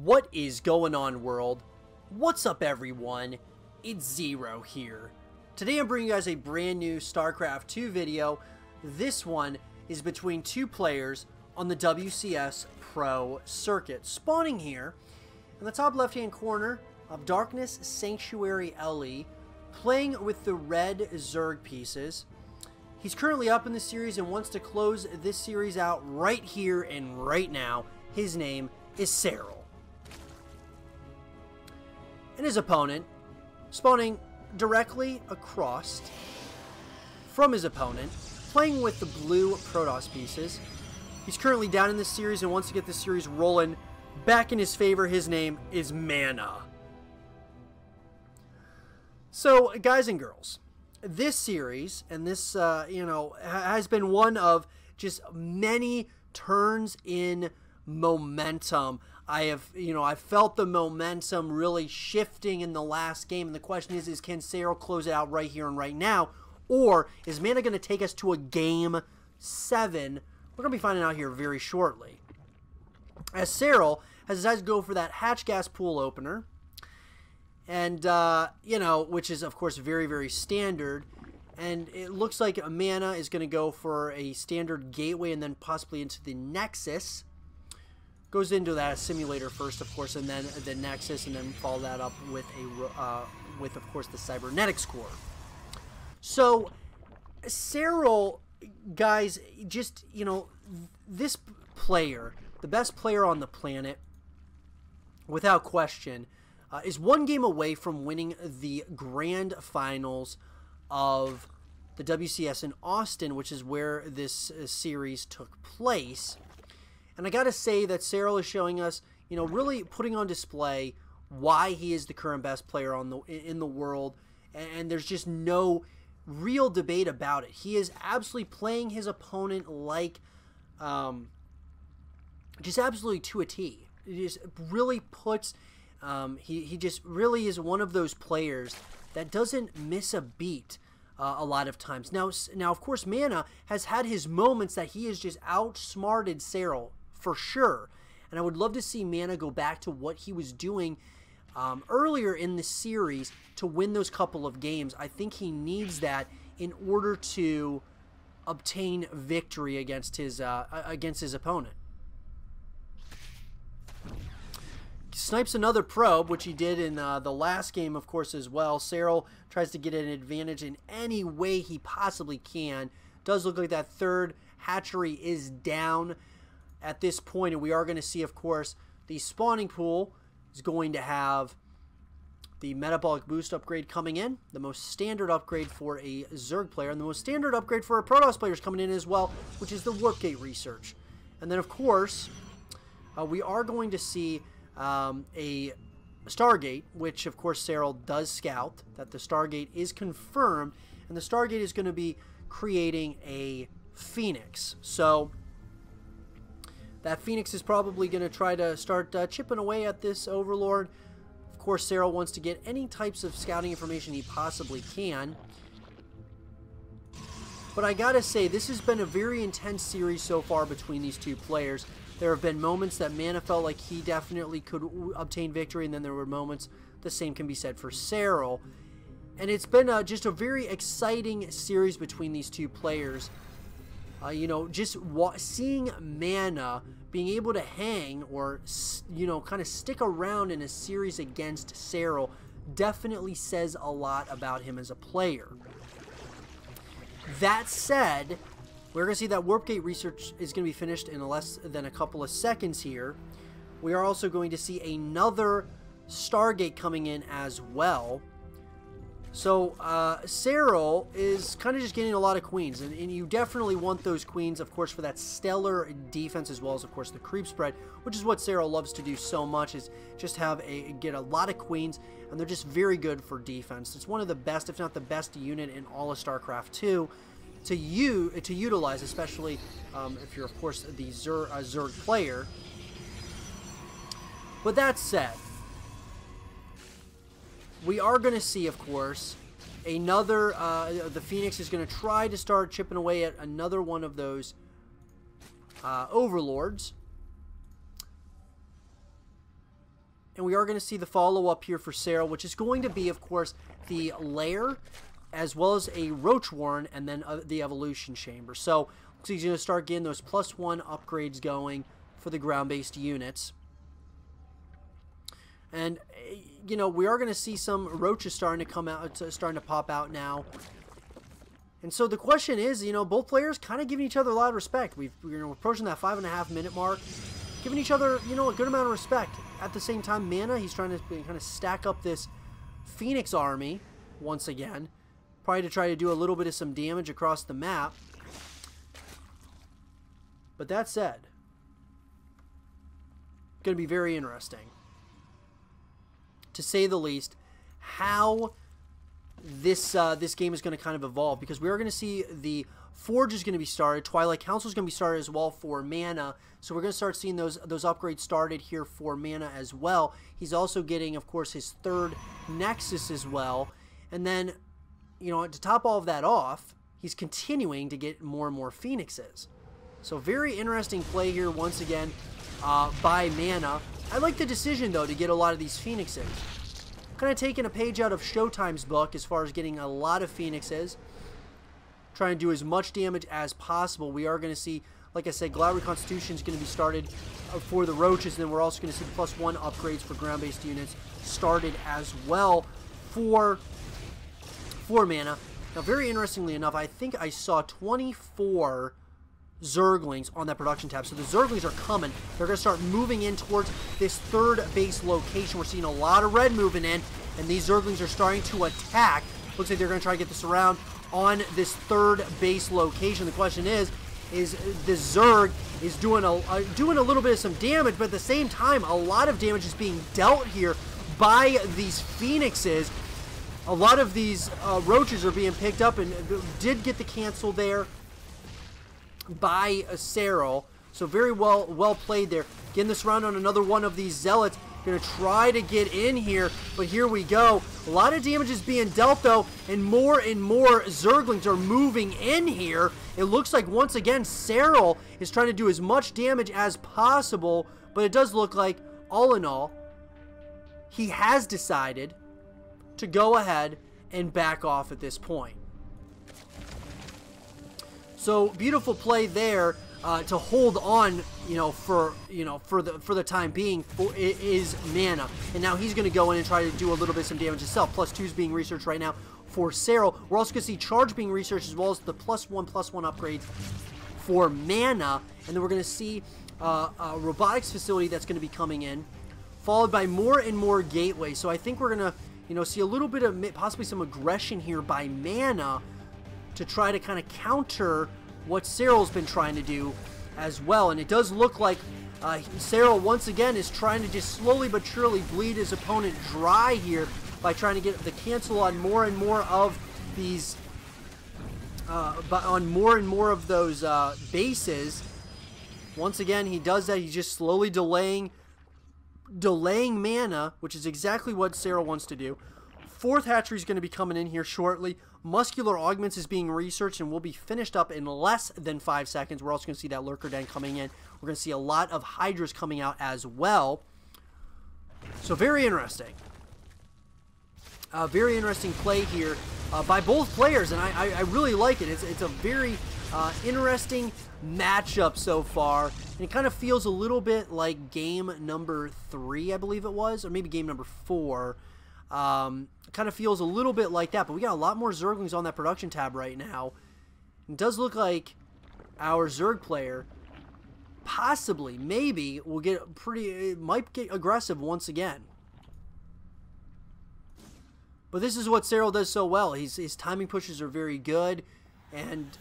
What is going on, world? What's up, everyone? It's Zero here. Today I'm bringing you guys a brand new StarCraft 2 video. This one is between two players on the WCS Pro circuit. Spawning here in the top left-hand corner of Darkness Sanctuary LE, playing with the red Zerg pieces. He's currently up in the series and wants to close this series out right here and right now. His name is Serral. And his opponent, spawning directly across from his opponent, playing with the blue Protoss pieces. He's currently down in this series and wants to get this series rolling back in his favor. His name is MaNa. So, guys and girls, this series, and this, has been one of just many turns in momentum. I felt the momentum really shifting in the last game, and the question is can Serral close it out right here and right now, or is MaNa going to take us to a Game 7? We're going to be finding out here very shortly. As Serral has decided to go for that hatch gas pool opener, and, which is, of course, very, very standard, and it looks like MaNa is going to go for a standard gateway and then possibly into the Nexus. Goes into that simulator first, of course, and then the Nexus, and then follow that up with of course, the Cybernetics core. So, Serral, guys, just, this player, the best player on the planet, without question, is one game away from winning the grand finals of the WCS in Austin, which is where this series took place. And I gotta say that Serral is showing us, really putting on display why he is the current best player in the world, and there's just no real debate about it. He is absolutely playing his opponent like, just absolutely to a T. He just really puts, he just really is one of those players that doesn't miss a beat. A lot of times. Now, of course, MaNa has had his moments that he has just outsmarted Serral, for sure. And I would love to see MaNa go back to what he was doing earlier in the series to win those couple of games. I think he needs that in order to obtain victory against his opponent. Snipes another probe, which he did in the last game, of course, as well. Serral tries to get an advantage in any way he possibly can. Does look like that third hatchery is down at this point, and we are going to see, of course, the spawning pool is going to have the metabolic boost upgrade coming in, the most standard upgrade for a Zerg player, and the most standard upgrade for a Protoss player is coming in as well, which is the warp gate research. And then, of course, we are going to see a Stargate, which of course Serral does scout, that the Stargate is confirmed, and the Stargate is going to be creating a Phoenix. So that Phoenix is probably going to try to start chipping away at this Overlord. Of course, Serral wants to get any types of scouting information he possibly can. But I gotta say, this has been a very intense series so far between these two players. There have been moments that MaNa felt like he definitely could obtain victory, and then there were moments the same can be said for Serral. And it's been just a very exciting series between these two players. Just seeing MaNa being able to hang or, kind of stick around in a series against Serral definitely says a lot about him as a player. That said, we're going to see that warp gate research is going to be finished in less than a couple of seconds here. We are also going to see another Stargate coming in as well. So, Serral is kind of just getting a lot of queens, and you definitely want those queens, of course, for that stellar defense, as well as, of course, the creep spread, which is what Serral loves to do so much, is just get a lot of queens, and they're just very good for defense. It's one of the best, if not the best unit in all of StarCraft 2 to utilize, especially if you're, of course, the Zerg player. But that said, we are going to see, of course, another, the Phoenix is going to try to start chipping away at another one of those Overlords. And we are going to see the follow-up here for Serral, which is going to be, of course, the lair, as well as a roach warren, and then the evolution chamber. So, looks like he's going to start getting those +1 upgrades going for the ground-based units. And, you know, we are going to see some roaches starting to come out, starting to pop out now. And so the question is, you know, both players kind of giving each other a lot of respect. We're approaching that 5.5 minute mark, giving each other, you know, a good amount of respect. At the same time, MaNa, he's trying to kind of stack up this Phoenix army once again, probably to try to do a little bit of some damage across the map. But that said, going to be very interesting, to say the least, how this game is going to kind of evolve, because we are going to see the Forge is going to be started, Twilight Council is going to be started as well for MaNa, so we're going to start seeing those upgrades started here for MaNa as well. He's also getting, of course, his 3rd Nexus as well, and then, you know, to top all of that off, he's continuing to get more and more Phoenixes. So very interesting play here once again by MaNa. I like the decision, though, to get a lot of these Phoenixes. Kind of taking a page out of Showtime's book as far as getting a lot of Phoenixes. Trying to do as much damage as possible. We are going to see, like I said, Glad Reconstitution is going to be started for the roaches. And then we're also going to see the +1 upgrades for ground-based units started as well for MaNa. Now, very interestingly enough, I think I saw 24 Zerglings on that production tab. So the Zerglings are coming. They're going to start moving in towards this 3rd base location. We're seeing a lot of red moving in, and these Zerglings are starting to attack. Looks like they're going to try to get this around on this 3rd base location. The question is the Zerg is doing a little bit of some damage, but at the same time, a lot of damage is being dealt here by these Phoenixes. A lot of these roaches are being picked up, and did get the cancel there by Serral. So very well played there. Getting this round on another one of these zealots. Gonna try to get in here, but here we go. A lot of damage is being dealt, though, and more Zerglings are moving in here. It looks like, once again, Serral is trying to do as much damage as possible, but it does look like, all in all, he has decided to go ahead and back off at this point. So beautiful play there to hold on, for the time being is MaNa, and now he's going to go in and try to do a little bit of some damage himself. +2 is being researched right now for Serral. We're also going to see charge being researched, as well as the +1 upgrades for MaNa, and then we're going to see a robotics facility that's going to be coming in, followed by more and more gateways. So I think we're going to see a little bit of possibly some aggression here by MaNa to try to kind of counter what Serral's been trying to do as well. And it does look like Serral once again is trying to just slowly but surely bleed his opponent dry here by trying to get the cancel on more and more of these on more and more of those bases. Once again, he does that. He's just slowly delaying MaNa, which is exactly what Serral wants to do. 4th hatchery is going to be coming in here shortly. Muscular augments is being researched and will be finished up in less than 5 seconds. We're also going to see that lurker den coming in. We're going to see a lot of hydras coming out as well. So very interesting. Very interesting play here by both players, and I really like it. It's a very interesting matchup so far, and it kind of feels a little bit like game number 3, I believe it was, or maybe game number 4. Kind of feels a little bit like that, but we got a lot more Zerglings on that production tab right now. It does look like our Zerg player possibly, maybe, will get might get aggressive once again. But this is what Serral does so well. His timing pushes are very good, and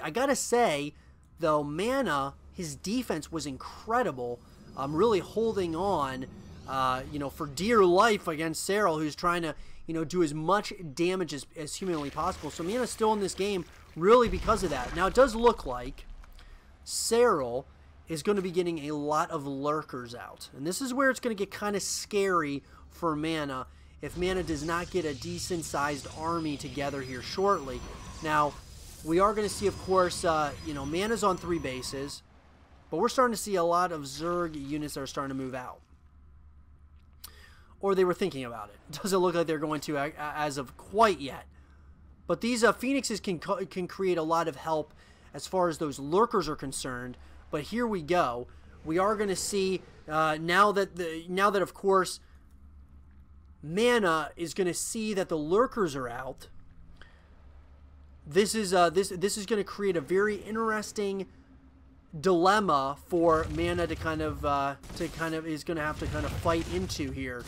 I gotta say, though, MaNa, his defense was incredible. Really holding on, for dear life against Serral, who's trying to, do as much damage as humanly possible. So MaNa's still in this game really because of that. Now, it does look like Serral is going to be getting a lot of lurkers out. And this is where it's going to get kind of scary for MaNa if MaNa does not get a decent-sized army together here shortly. Now, we are going to see, of course, MaNa's on 3 bases, but we're starting to see a lot of Zerg units that are starting to move out. or they were thinking about it. It doesn't look like they're going to as of quite yet. But these Phoenixes can create a lot of help as far as those lurkers are concerned. But here we go. We are going to see now that of course MaNa is going to see that the lurkers are out. This is going to create a very interesting dilemma for MaNa to kind of is going to have to kind of fight into here.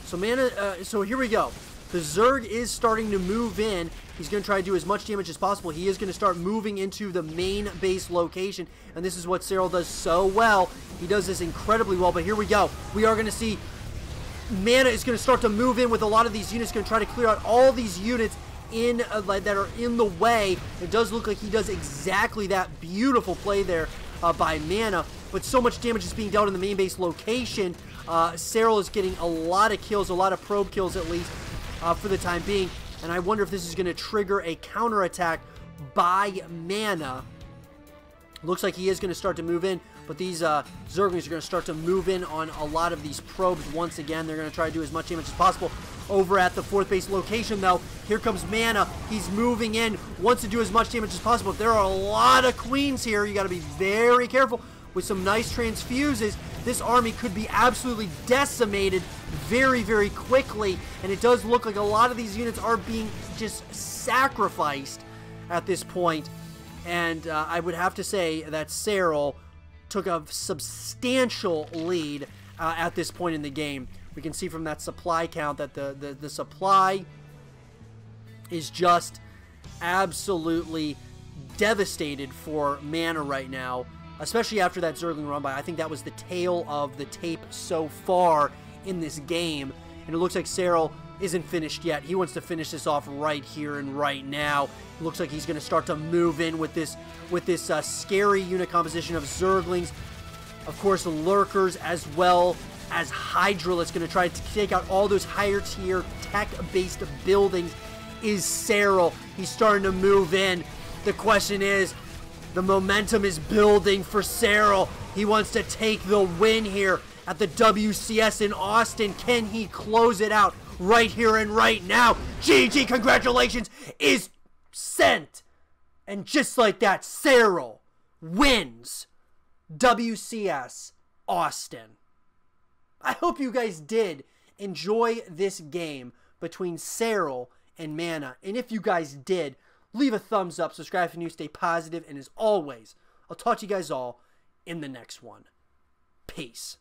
So MaNa, so here we go. The Zerg is starting to move in. He's going to try to do as much damage as possible. He is going to start moving into the main base location, and this is what Serral does so well. He does this incredibly well, but here we go. We are going to see MaNa is going to start to move in with a lot of these units, going to try to clear out all these units in that are in the way. It does look like he does exactly that. Beautiful play there by MaNa, but so much damage is being dealt in the main base location. Serral is getting a lot of kills, a lot of probe kills at least for the time being, and I wonder if this is going to trigger a counterattack by MaNa. Looks like he is going to start to move in, but these Zerglings are going to start to move in on a lot of these probes once again. They're going to try to do as much damage as possible. Over at the 4th base location, though, here comes MaNa. He's moving in, wants to do as much damage as possible. There are a lot of queens here. You got to be very careful with some nice transfuses. This army could be absolutely decimated very, very quickly, and it does look like a lot of these units are being just sacrificed at this point. And I would have to say that Serral took a substantial lead at this point in the game. We can see from that supply count that the supply is just absolutely devastated for MaNa right now, especially after that Zergling run by. I think that was the tail of the tape so far in this game, and it looks like Serral isn't finished yet. He wants to finish this off right here and right now. It looks like he's going to start to move in with this scary unit composition of Zerglings, of course lurkers, as well as Hydra. That's going to try to take out all those higher tier tech-based buildings. Is Serral. He's starting to move in. The question is, the momentum is building for Serral. He wants to take the win here at the WCS in Austin. Can he close it out right here and right now? GG, congratulations, is sent. And just like that, Serral wins WCS Austin. I hope you guys did enjoy this game between Serral and MaNa. And if you guys did, leave a thumbs up, subscribe if you're new, stay positive, and as always, I'll talk to you guys all in the next one. Peace.